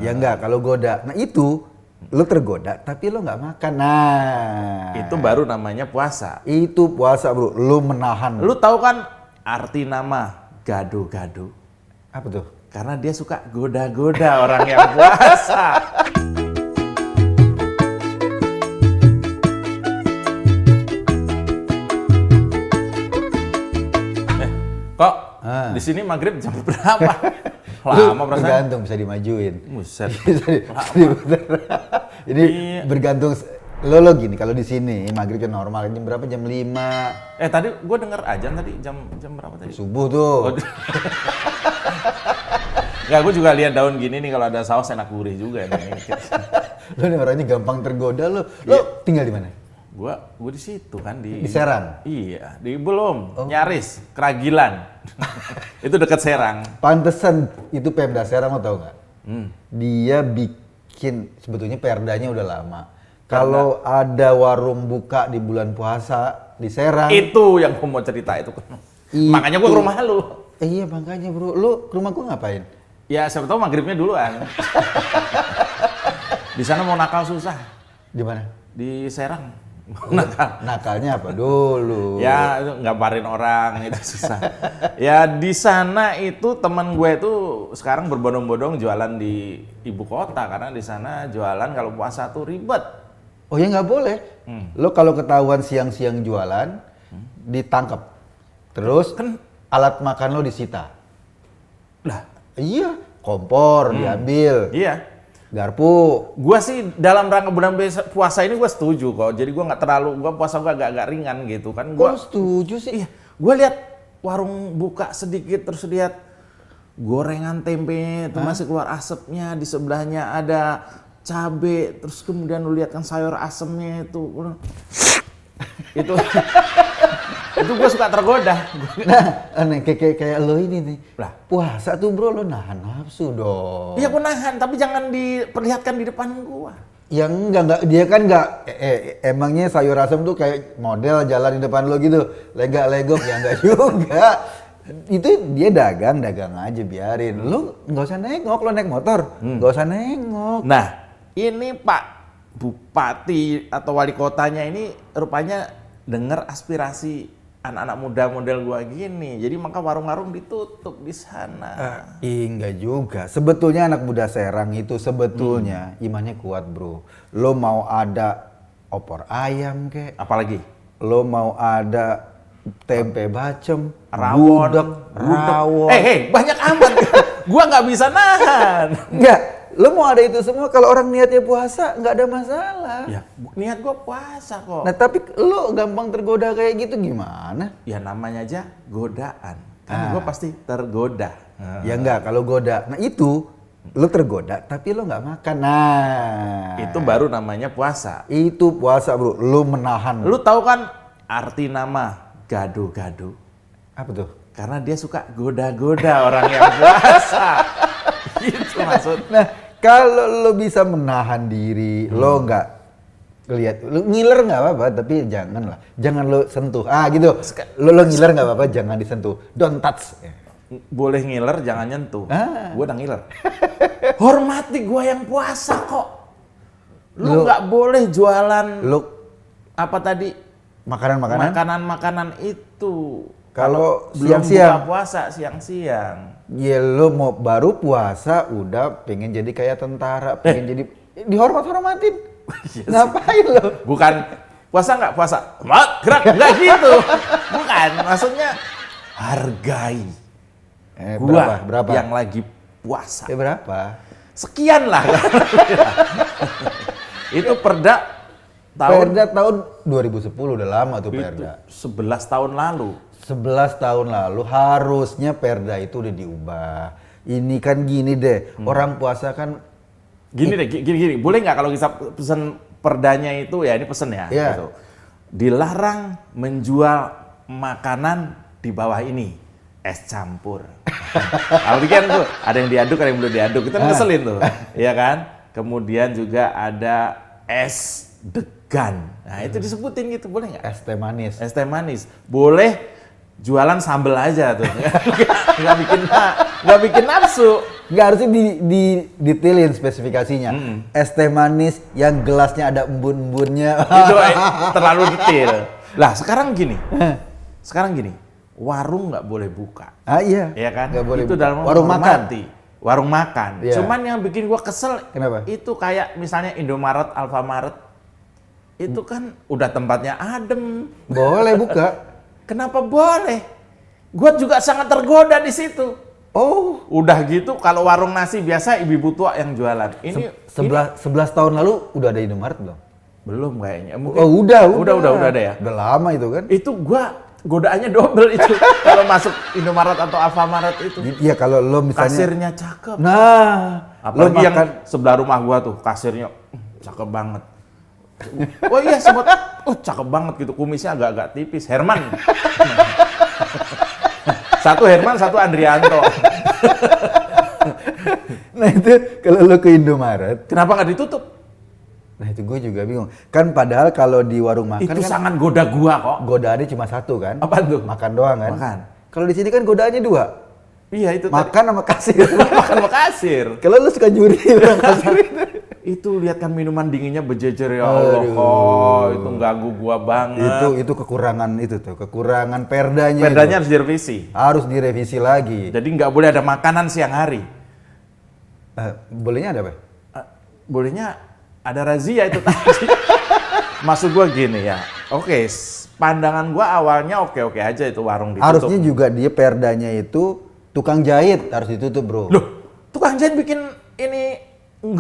Ya enggak, kalau goda. Nah itu, lu tergoda tapi lu nggak makan. Nah, Itu baru namanya puasa. itu puasa bro, lu menahan. Lu tahu kan arti nama gado-gado? Apa tuh? Karena dia suka goda-goda orang yang puasa. Kok di sini maghrib jam berapa? Lama perasaan. Bergantung, bisa dimajuin. Buset. Bisa diputer. Ini Iya. bergantung. Lo gini, kalau di sini maghrib kan normal, jam berapa? Jam 5 Tadi gue denger azan tadi jam berapa tadi? subuh tuh. Enggak, gue juga lihat daun gini nih kalau ada saus enak gurih juga nih. Lo nih orangnya gampang tergoda lo. Lo tinggal di mana? Gue di situ kan Di Serang? Iya, belum, Nyaris, Keragilan. Itu dekat Serang. Pantesan itu Pemda Serang, lo tau nggak? Hmm. Dia bikin, sebetulnya perdanya udah lama. Kalau ada warung buka di bulan puasa di Serang. Itu yang gue mau cerita itu. Makanya gue ke rumah lu. Iya makanya bro, lu ke rumah gua ngapain? Ya siapa tahu maghribnya duluan. Di sana mau nakal susah. Di mana? Di Serang. Nakal. Nakalnya apa dulu? Ya itu ngabarin orang itu susah. Ya di sana itu teman gue itu sekarang berbondong-bondong jualan di ibu kota karena di sana jualan kalau puasa tuh ribet. Oh ya nggak boleh. Lo kalau ketahuan siang-siang jualan, ditangkap. Terus Kan alat makan lo disita. lah, Iya, kompor diambil, iya. garpu. Gua sih dalam rangka bulan puasa ini gue setuju kok. Jadi gua nggak terlalu, puasa gua agak ringan gitu kan. Kok lo setuju sih? Iya, gua lihat warung buka sedikit terus lihat gorengan tempe itu masih keluar asapnya, di sebelahnya ada cabe, terus kemudian lu lihat kan sayur asemnya itu itu gue suka tergoda. Nah, aneh kayak lo ini nih. Lah. Puasa tuh bro, lo nahan nafsu dong. Iya gue nahan, tapi jangan diperlihatkan di depan gua. Yang enggak, dia kan enggak, emangnya sayur asem tuh kayak model jalan di depan lo gitu, legak-legok, ya enggak juga. Itu dia dagang aja biarin. Lu nggak usah nengok, lo naik motor, nggak usah nengok. Nah, ini Pak Bupati atau wali kotanya ini rupanya dengar aspirasi anak-anak muda model gua gini. Jadi maka warung-warung ditutup di sana. Enggak juga. Sebetulnya anak muda Serang itu sebetulnya imannya kuat bro. Lo mau ada opor ayam kek, Apalagi lo mau ada tempe bacem, rawon, gudeg, rawon. banyak amat. Gua nggak bisa nahan. Enggak, lo mau ada itu semua kalau orang niatnya puasa nggak ada masalah. Ya, niat gua puasa kok. Nah tapi lo gampang tergoda kayak gitu gimana? Ya namanya aja godaan. Kan gua pasti tergoda. Ya enggak, kalau goda. Nah itu, lo tergoda tapi lo nggak makan. Nah, Itu baru namanya puasa. itu puasa bro, lo menahan. Lu tahu kan arti nama gado-gado? Apa tuh? Karena dia suka goda-goda orang yang puasa. Itu maksud. Nah, kalau lo bisa menahan diri, lo nggak lihat, lo ngiler nggak apa-apa, tapi jangan lo sentuh. Gitu. Lo ngiler nggak apa-apa, jangan disentuh. Don't touch. Boleh ngiler, jangan nyentuh. Ah. Gua udah ngiler. Hormati gua yang puasa kok. Lu nggak boleh jualan Lo apa tadi? makanan-makanan. Makanan itu. Kalau belum siang-siang. buka puasa siang-siang. Ya lo mau baru puasa udah pengen jadi kayak tentara, pengen jadi dihormat-hormatin. Ngapain lo? Bukan puasa nggak puasa, gerak nggak gitu. Bukan, maksudnya hargai gua Berapa? yang lagi puasa. Berapa? Sekian lah. Itu perda Perda tahun 2010 udah lama tuh Perda. 11 tahun lalu. 11 tahun lalu harusnya Perda itu udah diubah. Ini kan gini deh, orang puasa kan Gini deh, gini. Boleh nggak kalau kita pesen perdanya itu, ya ini pesen ya. Iya. Gitu. Dilarang menjual makanan di bawah ini. Es campur. Apalagi kan tuh, ada yang diaduk, ada yang belum diaduk. Kita ngeselin tuh. Iya kan? Kemudian juga ada es degan. Nah itu disebutin gitu, boleh nggak? es teh manis. Es teh manis. Boleh jualan sambel aja tuh. Nggak bikin nafsu. Nggak harusnya detailin spesifikasinya. Es teh manis yang gelasnya ada embun-embunnya. Itu terlalu detail. Lah sekarang gini, warung nggak boleh buka. Ah iya. Ya kan? Nggak boleh itu buka. dalam Warung makan. Warung makan. Iya. Cuman yang bikin gua kesel, Kenapa? itu kayak misalnya Indomaret, Alfamaret, itu kan udah tempatnya adem. Boleh buka. Kenapa boleh? Gua juga sangat tergoda di situ. Oh, Udah gitu kalau warung nasi biasa ibu-ibu tua yang jualan. Ini 11 tahun lalu udah ada Indomaret belum? belum kayaknya. Oh, udah ada ya. Udah lama itu kan? Itu gua godaannya double itu kalau masuk Indomaret atau Alfamaret itu. Iya, kalau lo misalnya Kasirnya cakep. Nah, lo Apalagi yang makan sebelah rumah gua tuh kasirnya cakep banget. Oh iya sempat, cakep banget gitu, kumisnya agak-agak tipis. Herman. Satu Herman, satu Andrianto. Nah, itu kalau lo ke Indomaret, Kenapa nggak ditutup? nah itu gue juga bingung. Kan padahal kalau di warung makan Itu kan sangat goda gua kok. godaannya cuma satu kan? Apa tuh? Makan doang kan? Makan. Kalau di sini kan godaannya dua. Iya itu Makan sama kasir. makan sama kasir. Kalau lu suka nyuri orang kasir itu. Itu lihat kan minuman dinginnya berjejer ya Allah kok. Itu ganggu gua banget. Itu kekurangan itu tuh, kekurangan perdanya. Perdanya itu. harus direvisi. Harus direvisi lagi. Jadi nggak boleh ada makanan siang hari. Bolehnya ada apa? Bolehnya ada razia itu tadi. Maksud gua gini ya. Oke, pandangan gua awalnya oke-oke aja itu warung ditutup. Harusnya juga dia perdanya itu tukang jahit harus ditutup, bro. Loh, tukang jahit bikin ini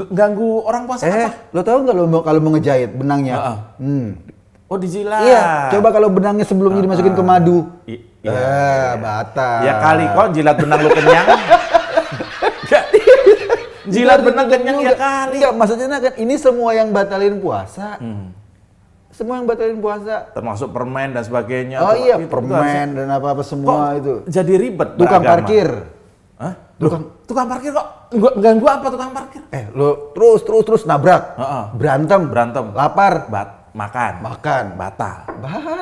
ganggu orang puasa apa? Lo tau nggak lo kalau mau ngejahit benangnya? Oh, dijilat. Iya, coba kalau benangnya sebelumnya dimasukin ke madu. Iya. Batal. Ya kali kok jilat benang lu kenyang. Jilat benang kenyang ya kali. Enggak, maksudnya kan ini semua yang batalin puasa. Semua yang batalin puasa. Termasuk permen dan sebagainya. Oh tuh, iya, itu permen dan apa-apa semua kok itu. jadi ribet Tukang beragama? parkir. Hah? Tukang parkir kok ganggu apa tukang parkir? Lo terus nabrak. Heeh. Berantem. Lapar. Makan. Batal.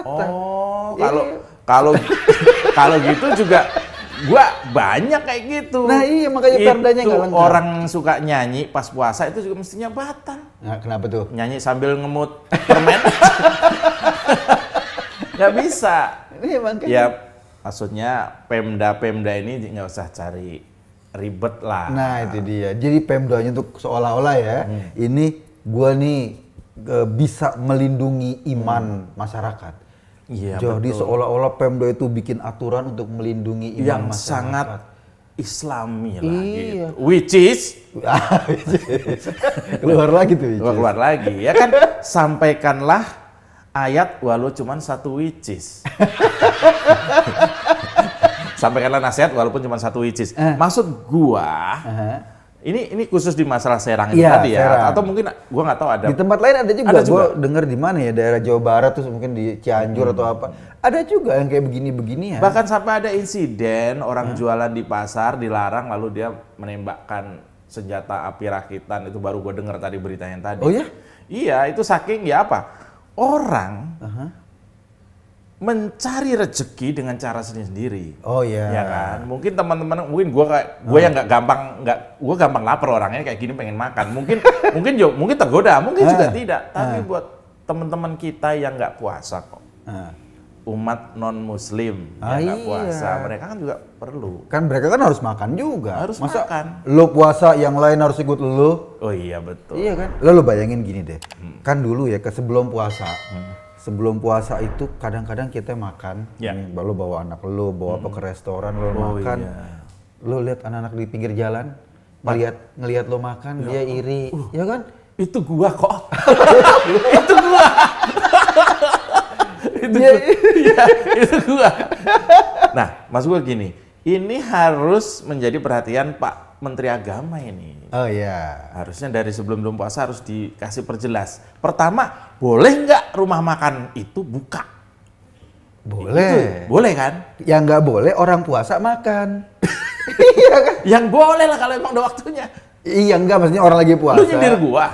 Oh, kalau gitu juga gua banyak kayak gitu. Nah iya, makanya perdanya nggak lengkap. Orang suka nyanyi pas puasa itu juga mestinya batal. Nah, kenapa tuh? Nyanyi sambil ngemut permen. Nggak bisa. Ini makanya. Ya maksudnya Pemda ini nggak usah cari ribet lah. Nah itu dia. Jadi Pemdanya tuh seolah-olah ya, ini gua nih bisa melindungi iman masyarakat. Iya, Jadi betul. seolah-olah Pemda itu bikin aturan untuk melindungi iman Yang masyarakat. sangat Islami lah Iya. gitu. Which is Keluar lagi tuh. keluar lagi ya kan, sampaikanlah ayat walau cuman satu which is. Sampaikanlah nasihat walaupun cuma satu which is. Maksud gua ini khusus di masalah Serang itu Iya, tadi ya, Serang. atau mungkin gua nggak tahu ada Di tempat lain ada juga. Ada juga? Gua denger di mana ya, daerah Jawa Barat terus mungkin di Cianjur atau apa. Ada juga yang kayak begini-begini ya. bahkan sampai ada insiden orang jualan di pasar dilarang lalu dia menembakkan senjata api rakitan. Itu baru gua dengar tadi beritanya tadi. Oh ya? Iya, itu saking ya apa? Orang mencari rezeki dengan cara sendiri-sendiri. Oh iya. Ya kan? Mungkin teman-teman, mungkin gue yang gue gampang lapar orangnya kayak gini pengen makan. Mungkin tergoda, mungkin juga tidak. Tapi buat teman-teman kita yang nggak puasa kok, umat non Muslim yang nggak Iya. puasa, mereka kan juga perlu. Kan mereka kan harus makan juga. Harus makan. Lo puasa yang lain harus ikut lo? Oh iya betul. Iya kan? Lo bayangin gini deh. Kan dulu ya sebelum puasa. Sebelum puasa itu kadang-kadang kita makan, Ya. nih, lo bawa anak lo, bawa apa ke restoran lo makan, iya. lo lihat anak-anak di pinggir jalan, ngelihat lo makan, dia iri, ya kan? Itu gua kok. Itu gua. Itu gua. Nah, maksud gua gini, ini harus menjadi perhatian Pak Menteri Agama ini. Oh iya. Harusnya dari sebelum puasa harus dikasih perjelas. Pertama, boleh nggak rumah makan itu buka? Boleh. Itu, boleh kan? Yang nggak boleh orang puasa makan. Iya kan? Yang boleh lah kalau emang udah waktunya. Iya enggak, maksudnya orang lagi puasa. Lu nyindir gua.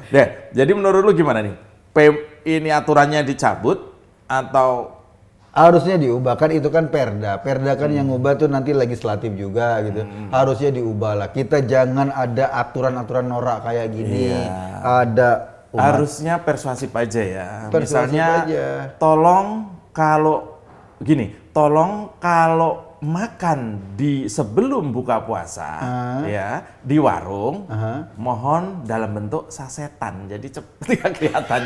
Deh, jadi menurut lu gimana nih? ini aturannya dicabut atau Harusnya diubah, kan itu kan perda. Perda kan yang ubah tuh nanti legislatif juga gitu. Harusnya diubah lah. Kita jangan ada aturan-aturan norak kayak gini. Iya. Ada harusnya persuasif aja ya. Persuasif Misalnya aja. tolong kalau makan di sebelum buka puasa ya di warung mohon dalam bentuk sasetan, jadi cepet nggak kelihatan.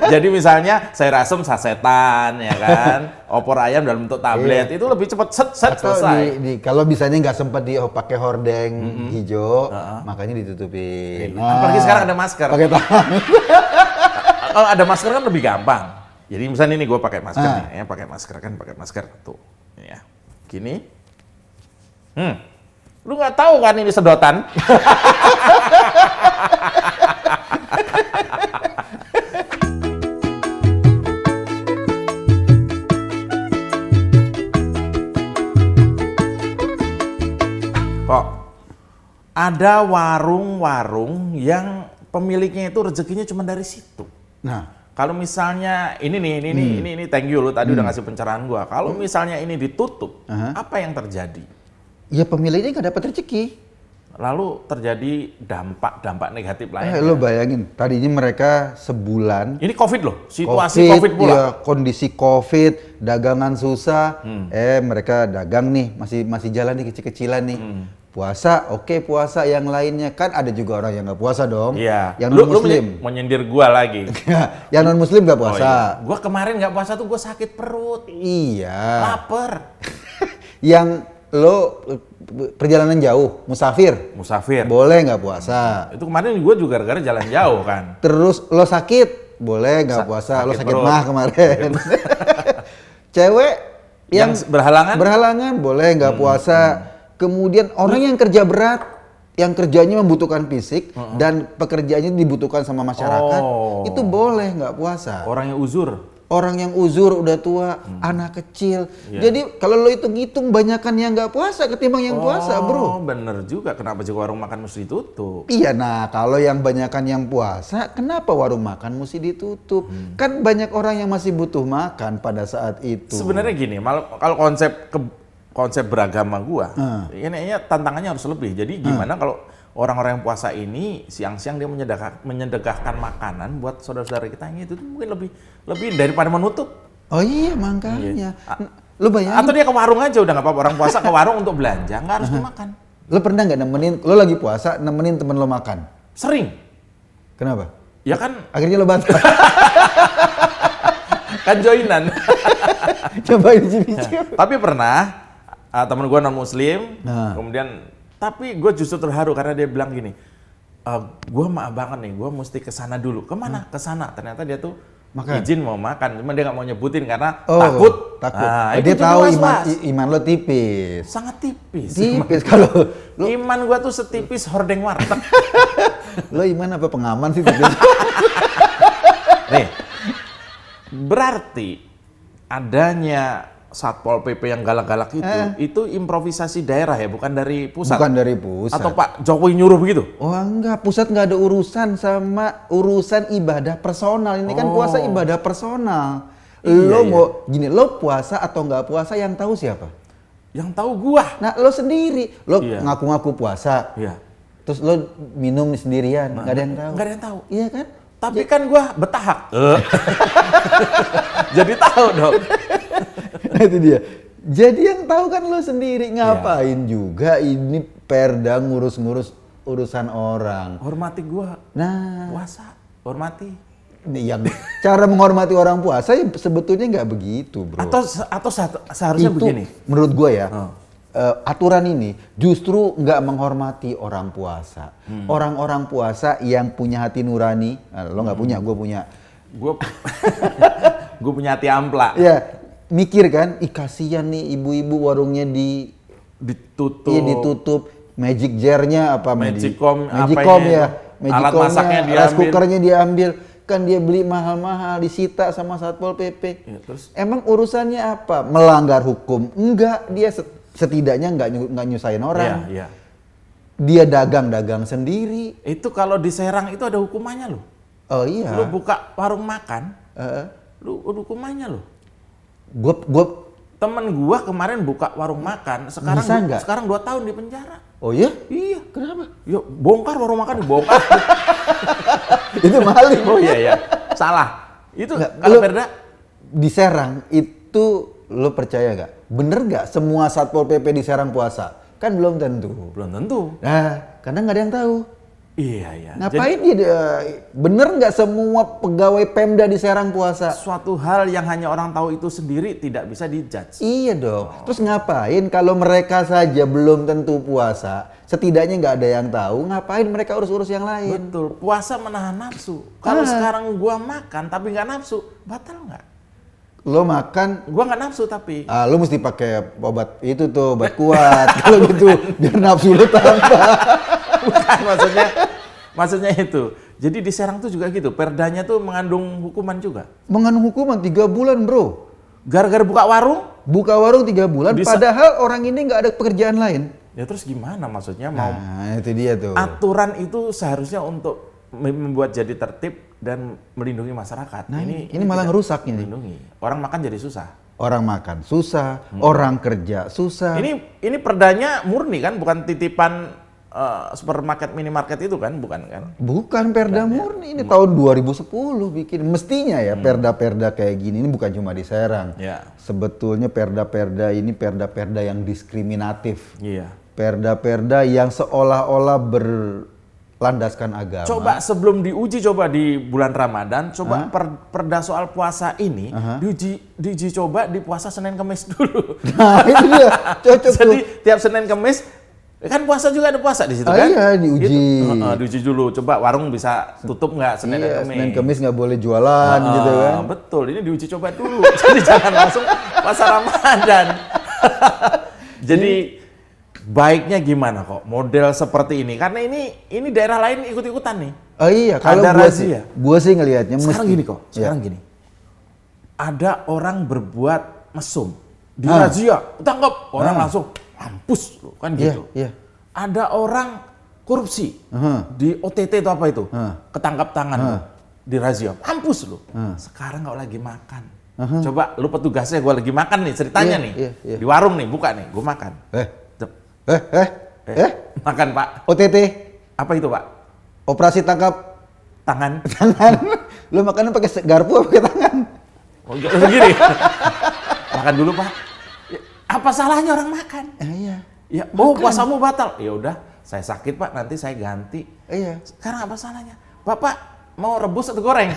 Jadi misalnya sayur asem sasetan ya kan, opor ayam dalam bentuk tablet itu lebih cepet set atau selesai. kalau misalnya nggak sempat pakai hordeng hijau, makanya ditutupin. Apalagi sekarang ada masker. Pakai tangan. Kalau ada masker kan lebih gampang. Jadi misalnya ini gue pakai masker nih, ya pakai masker tuh, ya, gini. Lu nggak tahu kan ini sedotan? Kok ada warung-warung yang pemiliknya itu rezekinya cuma dari situ. Nah, Kalau misalnya ini thank you lu tadi udah ngasih pencerahan gua. Kalau misalnya ini ditutup, apa yang terjadi? ya pemiliknya nggak dapat rezeki. Lalu terjadi dampak negatif lain. Lo bayangin, tadinya mereka sebulan Ini COVID loh, situasi COVID pula. ya, kondisi COVID, dagangan susah. Mereka dagang nih, masih jalan nih kecil-kecilan nih. Puasa, oke, puasa. Yang lainnya kan ada juga orang yang nggak puasa dong. Iya. Yang Lu non Muslim. mau nyindir gua lagi. Yang non Muslim nggak Oh, puasa. iya. Gua kemarin nggak puasa tuh gua sakit perut, Iya. lapar. Yang lo perjalanan jauh, musafir, boleh nggak puasa. Itu kemarin gua juga gara-gara jalan jauh kan. Terus lo sakit, boleh nggak puasa. Lo sakit sakit perut. mah kemarin. Cewek yang berhalangan boleh nggak puasa. Kemudian orang yang kerja berat, yang kerjanya membutuhkan fisik dan pekerjaannya dibutuhkan sama masyarakat, itu boleh nggak puasa. Orang yang uzur udah tua, anak kecil. Jadi kalau lo hitung-hitung banyakan yang nggak puasa ketimbang yang puasa, bro. Oh, bener juga. Kenapa juga warung makan mesti ditutup? Iya, nah kalau yang banyakan yang puasa, kenapa warung makan mesti ditutup? Kan banyak orang yang masih butuh makan pada saat itu. Sebenarnya gini, kalau konsep beragama gua, ini tantangannya harus lebih. Jadi gimana kalau orang-orang yang puasa ini siang-siang dia menyedekahkan makanan buat saudara-saudara kita yang itu tuh mungkin lebih daripada menutup. Oh iya, makanya. Lu bayangin. Atau dia ke warung aja udah nggak apa-apa, orang puasa ke warung untuk belanja, nggak harus makan. Lu pernah nggak lo lagi puasa nemenin temen lo makan? Sering. Kenapa? Ya kan Akhirnya lo batal. kan joinan. Coba dicicip. Tapi pernah temen gue non muslim, kemudian tapi gue justru terharu karena dia bilang gini, gue maaf banget nih, gue mesti kesana dulu. Kemana? Kesana. Ternyata dia tuh izin mau makan, cuma dia nggak mau nyebutin karena takut. Nah, dia tahu iman lo tipis. Sangat tipis. Tipis kalau iman gue tuh setipis hordeng warteg. Lo iman apa pengaman sih? Nih, berarti adanya Satpol PP yang galak-galak itu improvisasi daerah ya, bukan dari pusat? Bukan dari pusat. Atau Pak Jokowi nyuruh begitu? Oh enggak, pusat nggak ada urusan sama urusan ibadah personal. Ini kan puasa ibadah personal. Lo puasa atau nggak puasa yang tahu siapa? Yang tahu gua. Nah, lo sendiri. Lo ngaku-ngaku puasa. Iya. Terus lo minum sendirian, nggak ada yang tahu. Nggak ada yang tahu. Iya kan? Tapi kan gua betahak. Jadi tahu dong. Nah itu dia. Jadi yang tahu kan lo sendiri. Ngapain juga ini perda ngurus-ngurus urusan orang. Hormati gua. Nah. Puasa. Hormati. Yang cara menghormati orang puasa ya sebetulnya nggak begitu, bro. Atau seharusnya itu, begini. Menurut gue ya, aturan ini justru nggak menghormati orang puasa. Orang-orang puasa yang punya hati nurani, lo nggak punya, gue punya. Gue punya hati ampla. Ya, mikir kan, kasihan nih ibu-ibu warungnya ditutup. Iya, ditutup. Magic jar-nya apa? Magicom ya. Alat masaknya diambil. Rice cooker-nya diambil. Kan dia beli mahal-mahal, disita sama Satpol PP. Ya, terus? Emang urusannya apa? Melanggar hukum? Enggak, dia setidaknya nggak nyusahin orang. Iya. Dia dagang sendiri. Itu kalau di Serang itu ada hukumannya loh. Oh iya. Lu buka warung makan, Lu hukumannya loh. Gua Temen gua kemarin buka warung makan, Bisa nggak? sekarang 2 tahun di penjara. Oh iya? Iya. Kenapa? Yuk, bongkar warung makan dibongkar. Itu maling. Oh iya. Salah. Itu Nggak, kalau lu- Perda Di Serang itu lo percaya nggak? Bener nggak semua Satpol PP di Serang puasa? Kan belum tentu. belum tentu. Nah, karena nggak ada yang tahu. Iya. Ngapain bener nggak semua pegawai Pemda di Serang puasa? Suatu hal yang hanya orang tahu itu sendiri tidak bisa dijudge. Iya dong. Terus ngapain kalau mereka saja belum tentu puasa, setidaknya nggak ada yang tahu, ngapain mereka urus-urus yang lain? Betul. Puasa menahan nafsu. Kalau sekarang gua makan tapi nggak nafsu, batal nggak? Lo makan, Gua nggak nafsu tapi. lo mesti pakai obat itu tuh, obat kuat. Kalau gitu, biar nafsu lo tambah. Bukan maksudnya itu. Jadi di Serang tuh juga gitu. Perdanya tuh mengandung hukuman juga. Mengandung hukuman 3 bulan bro. Gara-gara buka warung? Buka warung 3 bulan, padahal orang ini nggak ada pekerjaan lain. Ya terus gimana maksudnya mau Nah, itu dia tuh. aturan itu seharusnya untuk membuat jadi tertib dan melindungi masyarakat. Nah, ini malah tidak ngerusak ini. melindungi. Orang makan jadi susah. Orang makan susah, orang kerja susah. Ini perdanya murni kan, bukan titipan supermarket minimarket itu kan, bukan kan? Bukan perda murni, ini tahun 2010 bikin. Mestinya ya perda-perda kayak gini, ini bukan cuma di Serang. Ya. Sebetulnya perda-perda ini perda-perda yang diskriminatif. Iya. Perda-perda yang seolah-olah berlandaskan agama. Coba sebelum diuji coba di bulan Ramadan, coba perda soal puasa ini diuji coba di puasa Senin Kamis dulu. Nah itu dia, cocok Jadi tuh. tiap Senin Kamis kan puasa juga ada puasa di situ kan? Iya, diuji. Gitu. Diuji dulu. Coba warung bisa tutup nggak Senin dan Kamis? Senin Kamis nggak boleh jualan gitu kan. Betul, ini diuji coba dulu. Jadi jangan langsung puasa Ramadan. Jadi baiknya gimana kok model seperti ini? Karena ini daerah lain ikut-ikutan nih. Oh iya, kalau Ada razia. gua sih ngelihatnya Sekarang mesti. gini kok, sekarang Ya. gini. Ada orang berbuat mesum, di razia, tangkap, orang langsung mampus loh, kan gitu. Iya. Ada orang korupsi, di OTT itu apa itu? Ketangkap tangan tuh, di razia, mampus loh. Sekarang kalau lagi makan, coba lu petugasnya, gue lagi makan nih, ceritanya Iya, nih, iya. di warung nih, buka nih, gue makan. Makan pak, OTT, apa itu pak? operasi tangkap Tangan. tangan. Lu makannya pakai garpu apa pakai tangan? Oh, begini. Makan dulu pak. Ya, apa salahnya orang makan? Iya. Ya, oh puasamu batal. Ya udah, saya sakit pak, nanti saya ganti. Iya. Sekarang apa salahnya? Bapak mau rebus atau goreng?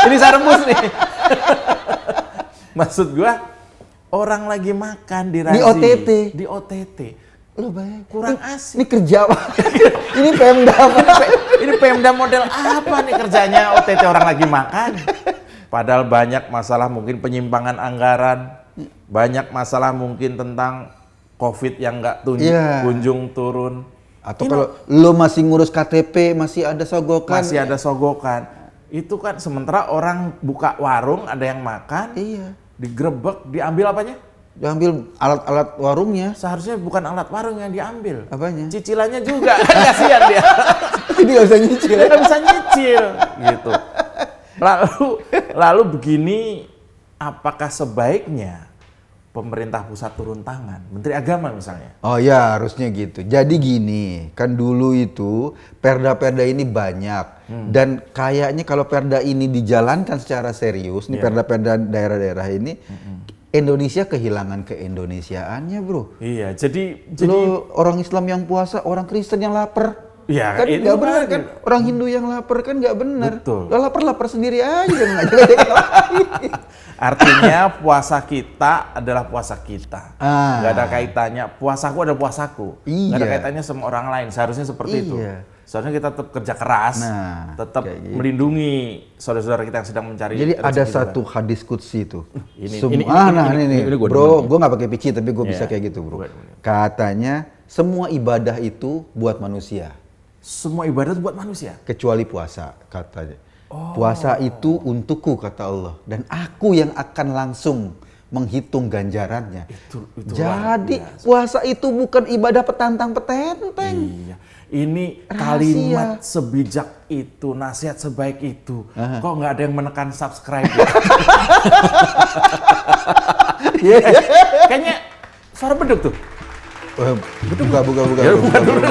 Ini saya rebus nih. Maksud gua, orang lagi makan di razia. OTT. Di OTT. Lu bayang. Kurang asik. Ini kerja apa? Ini Pemda apa? Ini Pemda model apa nih kerjanya OTT orang lagi makan? Padahal banyak masalah mungkin penyimpangan anggaran, banyak masalah mungkin tentang COVID yang nggak kunjung turun. Atau kalau lu masih ngurus KTP masih ada sogokan. Masih ada sogokan. Itu kan sementara orang buka warung ada yang makan, Iya. digerebek, diambil apanya? Diambil alat-alat warungnya. Seharusnya bukan alat warung yang diambil. Apanya? Cicilannya juga, kan kasihan dia. Jadi nggak bisa nyicil. Dia nggak bisa nyicil, gitu. Lalu begini, apakah sebaiknya pemerintah pusat turun tangan, Menteri Agama misalnya? Oh ya harusnya gitu. Jadi gini, kan dulu itu perda-perda ini banyak dan kayaknya kalau perda ini dijalankan secara serius, nih perda-perda daerah-daerah ini, Indonesia kehilangan keindonesiaannya bro. Iya, jadi Lo orang Islam yang puasa, orang Kristen yang lapar. ya Kan itu nggak benar kan. kan? Orang Hindu yang lapar kan nggak benar. Betul. Lo lapar sendiri aja dan ngajak yang lain. Artinya puasa kita adalah puasa kita. Ah. Nggak ada kaitannya, puasaku adalah puasaku. Nggak ada Iya. kaitannya sama orang lain, seharusnya seperti itu. Iya. Seharusnya kita tetap kerja keras, Nah, tetap kayak gitu. melindungi saudara-saudara kita yang sedang mencari Jadi ada rezeki satu juga. hadis qudsi itu. Ini- Semua, ini gua bro, demen. gue nggak pakai pici tapi gue bisa Iya, kayak gitu bro. gua demen. Katanya semua ibadah itu buat manusia, Semua ibadah itu buat manusia. kecuali puasa katanya. Puasa itu untukku kata Allah dan aku yang akan langsung menghitung ganjarannya. Itu Jadi luar biasa. puasa itu bukan ibadah petantang petenteng. Iya. ini kalimat sebijak itu, nasihat sebaik itu, kok nggak ada yang menekan subscribe ya? Kayaknya suara beduk tuh. Buka. Ya, bukan dulu.